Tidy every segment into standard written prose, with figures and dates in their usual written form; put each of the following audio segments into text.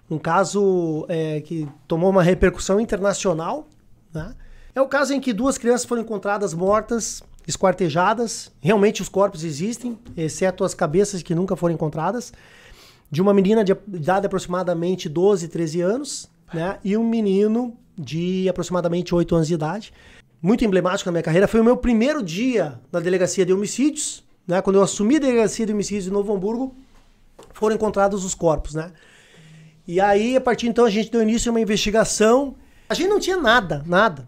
um caso que tomou uma repercussão internacional, né? É o caso em que 2 crianças foram encontradas mortas, esquartejadas. Realmente os corpos existem, exceto as cabeças que nunca foram encontradas. De uma menina de idade aproximadamente 12, 13 anos, né? E um menino de aproximadamente 8 anos de idade. Muito emblemático na minha carreira. Foi o meu primeiro dia na delegacia de homicídios, né? Quando eu assumi a delegacia de homicídios de Novo Hamburgo, foram encontrados os corpos, né? E aí, a partir então, a gente deu início a uma investigação. A gente não tinha nada.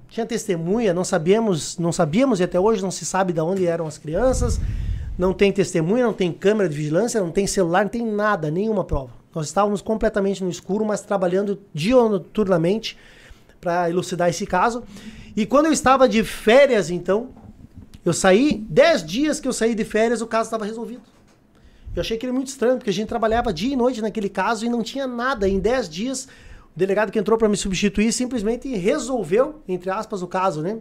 Tinha testemunha, não sabíamos e até hoje não se sabe de onde eram as crianças. Não tem testemunha, não tem câmera de vigilância, não tem celular, não tem nada, nenhuma prova. Nós estávamos completamente no escuro, mas trabalhando diuturnamente para elucidar esse caso. E quando eu estava de férias, então, eu saí, 10 dias que eu saí de férias, o caso estava resolvido. Eu achei aquilo muito estranho, porque a gente trabalhava dia e noite naquele caso e não tinha nada. Em 10 dias, o delegado que entrou para me substituir simplesmente resolveu, entre aspas, o caso, né?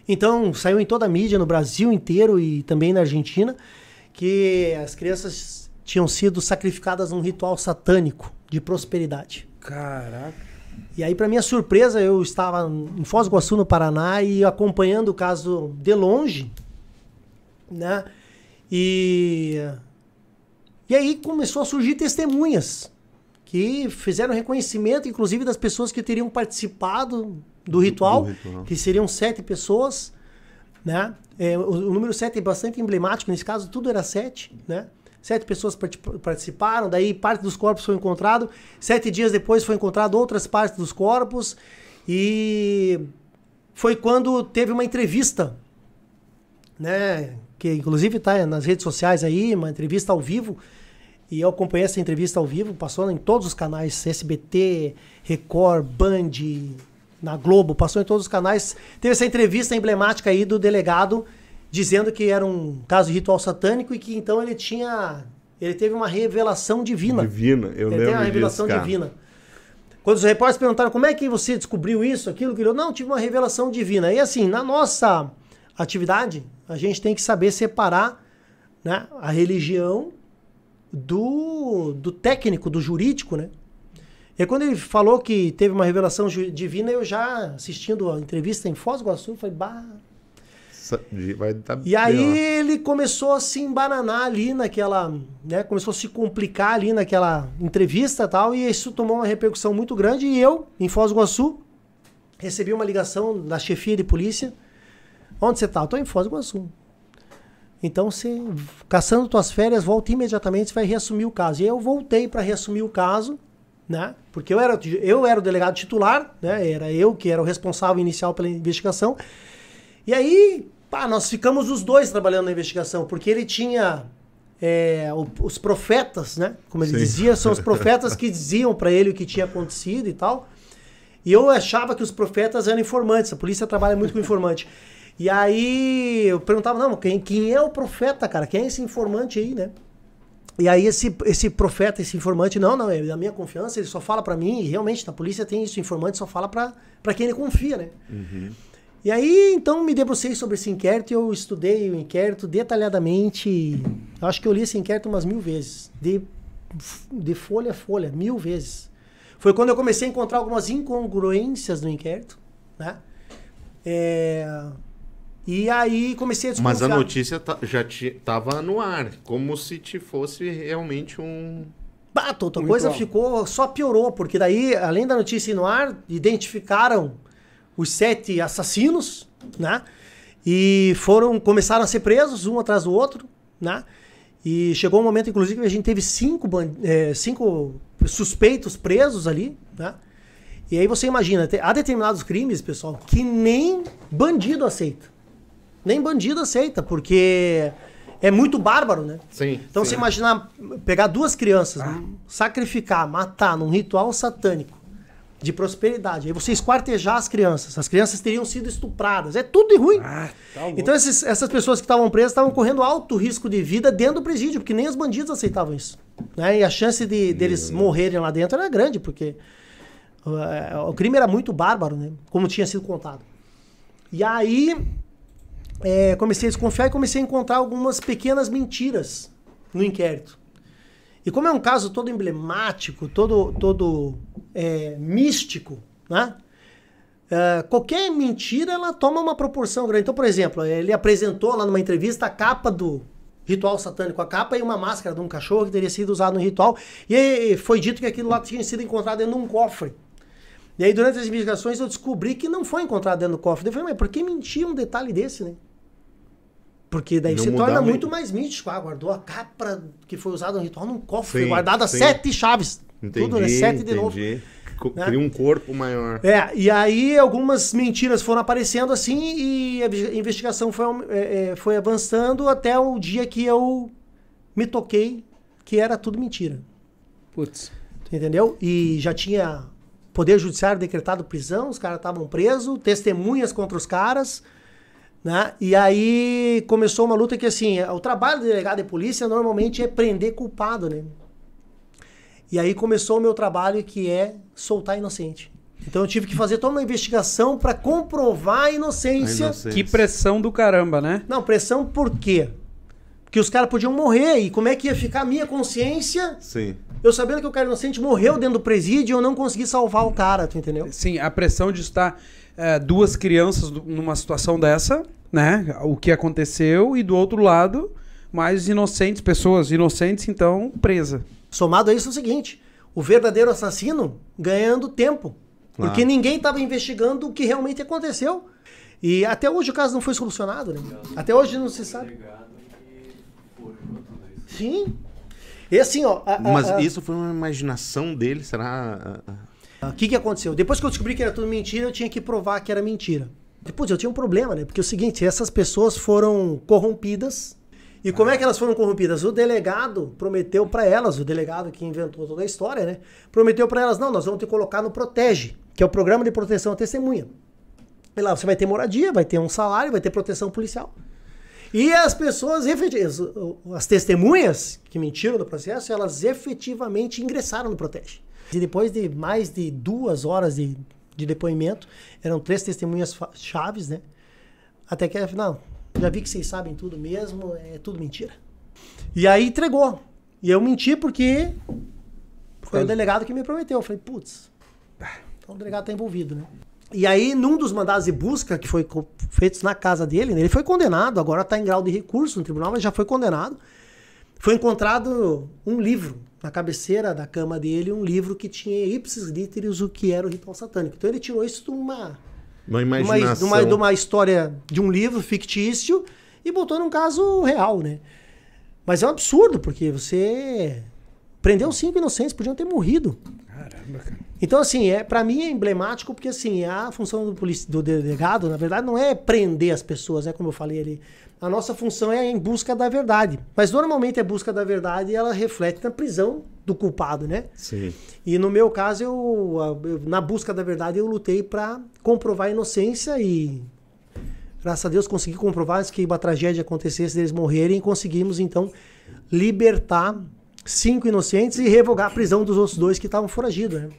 Então, saiu em toda a mídia, no Brasil inteiro e também na Argentina, que as crianças tinham sido sacrificadas num ritual satânico de prosperidade. Caraca. E aí, para minha surpresa, eu estava em Foz do Iguaçu, no Paraná, e acompanhando o caso de longe, né? E aí começou a surgir testemunhas que fizeram reconhecimento, inclusive, das pessoas que teriam participado do ritual, que seriam 7 pessoas, né? O número 7 é bastante emblemático, nesse caso tudo era 7, né? 7 pessoas participaram, daí parte dos corpos foi encontrado, 7 dias depois foi encontrado outras partes dos corpos, e foi quando teve uma entrevista, né? Que inclusive está nas redes sociais aí, uma entrevista ao vivo, e eu acompanhei essa entrevista ao vivo, passou em todos os canais, SBT, Record, Band, na Globo, passou em todos os canais. Teve essa entrevista emblemática aí do delegado, dizendo que era um caso de ritual satânico e que então ele teve uma revelação divina. Eu lembro teve uma revelação disso, divina. Quando os repórteres perguntaram como é que você descobriu isso, aquilo, não, tive uma revelação divina. E assim, na nossa atividade, a gente tem que saber separar, né, a religião do técnico, do jurídico, né? E quando ele falou que teve uma revelação divina, eu já assistindo a entrevista em Foz do Iguaçu, falei, bah... E aí ele começou a se embananar ali naquela, né? Começou a se complicar ali naquela entrevista e tal, e isso tomou uma repercussão muito grande. E eu, em Foz do Iguaçu, recebi uma ligação da chefia de polícia. Onde você tá? Eu tô em Foz do Iguaçu. Então, você, caçando tuas férias, volta imediatamente, você vai reassumir o caso. E aí eu voltei para reassumir o caso, né? Porque eu era o delegado titular, né? Era eu que era o responsável inicial pela investigação. E aí, nós ficamos os dois trabalhando na investigação, porque ele tinha os profetas, né? Como ele dizia, são os profetas que diziam para ele o que tinha acontecido e tal. E eu achava que os profetas eram informantes, a polícia trabalha muito com informante. E aí eu perguntava, não, quem é o profeta, cara? Quem é esse informante aí, né? E aí esse profeta, esse informante, não, é da minha confiança, ele só fala pra mim, e realmente na polícia tem isso, o informante só fala pra quem ele confia, né? Uhum. E aí, então, me debrucei sobre esse inquérito e eu estudei o inquérito detalhadamente. Acho que eu li esse inquérito umas 1000 vezes, de folha a folha, 1000 vezes. Foi quando eu comecei a encontrar algumas incongruências no inquérito, né? E aí comecei a desconfiar. Mas a notícia já estava no ar, como se te fosse realmente um... Outra coisa só piorou, porque daí, além da notícia ir no ar, identificaram os 7 assassinos, né? E começaram a ser presos, um atrás do outro, né? E chegou um momento, inclusive, que a gente teve 5 suspeitos presos ali, né? E aí você imagina, há determinados crimes, pessoal, que nem bandido aceita. Nem bandido aceita, porque é muito bárbaro, né? Sim. Então você imaginar pegar 2 crianças, sacrificar, matar num ritual satânico de prosperidade, aí você esquartejar as crianças teriam sido estupradas, é tudo de ruim. Então essas pessoas que estavam presas estavam correndo alto risco de vida dentro do presídio, porque nem os bandidos aceitavam isso, né? E a chance deles morrerem lá dentro era grande, porque o crime era muito bárbaro, né? Como tinha sido contado. E aí comecei a desconfiar e comecei a encontrar algumas pequenas mentiras no inquérito. E como é um caso todo emblemático, todo místico, né? Qualquer mentira, ela toma uma proporção grande. Então, por exemplo, ele apresentou lá numa entrevista a capa do ritual satânico, a capa e uma máscara de um cachorro que teria sido usado no ritual, e foi dito que aquilo lá tinha sido encontrado dentro de um cofre. E aí, durante as investigações, eu descobri que não foi encontrado dentro do cofre. Eu falei, mas por que mentir um detalhe desse, né? Porque daí Não se torna mudava. muito mais místico. Guardou a capa que foi usada no ritual num cofre, Sim, guardada sim. 7 chaves. Entendi, Tudo, né? 7 de novo. Cria um corpo maior. E aí algumas mentiras foram aparecendo assim e a investigação foi avançando até o dia que eu me toquei que era tudo mentira. Putz. Entendeu? E já tinha Poder Judiciário decretado prisão, os caras estavam presos, testemunhas contra os caras, né? E aí começou uma luta que assim, o trabalho do delegado de polícia normalmente é prender culpado, né? E aí começou o meu trabalho, que é soltar inocente. Então eu tive que fazer toda uma investigação para comprovar a inocência. Que pressão do caramba, né? Não, pressão por quê? Porque os caras podiam morrer. E como é que ia ficar a minha consciência? Sim. Eu sabendo que o cara inocente morreu dentro do presídio e eu não consegui salvar o cara, tu entendeu? Sim, a pressão de estar duas crianças numa situação dessa, né? O que aconteceu, e do outro lado, mais inocentes, pessoas inocentes, então, presa. Somado a isso é o seguinte, o verdadeiro assassino ganhando tempo. Claro. Porque ninguém estava investigando o que realmente aconteceu. E até hoje o caso não foi solucionado, né? Até hoje não se sabe. Sim. E assim, ó... Mas isso foi uma imaginação dele, será? O que aconteceu? Depois que eu descobri que era tudo mentira, eu tinha que provar que era mentira. Depois eu tinha um problema, né? Porque é o seguinte, essas pessoas foram corrompidas. E como é que elas foram corrompidas? O delegado prometeu para elas, o delegado que inventou toda a história, né? Prometeu para elas, não, nós vamos te colocar no Protege, que é o Programa de Proteção à Testemunha. E lá você vai ter moradia, vai ter um salário, vai ter proteção policial. E as pessoas, as testemunhas que mentiram no processo, elas efetivamente ingressaram no Protege. E depois de mais de 2 horas de depoimento, eram 3 testemunhas chaves, né? Até que, afinal, já vi que vocês sabem tudo mesmo, é tudo mentira. E aí entregou. E eu menti porque foi o delegado que me prometeu. Eu falei, putz, então o delegado tá envolvido, né? E aí, num dos mandados de busca que foi feitos na casa dele, ele foi condenado, agora está em grau de recurso no tribunal, mas já foi condenado. Foi encontrado um livro na cabeceira da cama dele, um livro que tinha ipsis literis o que era o ritual satânico. Então ele tirou isso de uma imaginação. de uma história de um livro fictício e botou num caso real, né? Mas é um absurdo, porque você prendeu 5 inocentes, podiam ter morrido. Caramba, cara. Então, assim, pra mim é emblemático, porque assim, a função do delegado, na verdade, não é prender as pessoas, né? Como eu falei ali. A nossa função é em busca da verdade. Mas normalmente a busca da verdade, ela reflete na prisão do culpado, né? Sim. E no meu caso, na busca da verdade, eu lutei para comprovar a inocência e, graças a Deus, consegui comprovar antes que uma tragédia acontecesse, deles morrerem, e conseguimos, então, libertar 5 inocentes e revogar a prisão dos outros 2 que estavam foragidos, né?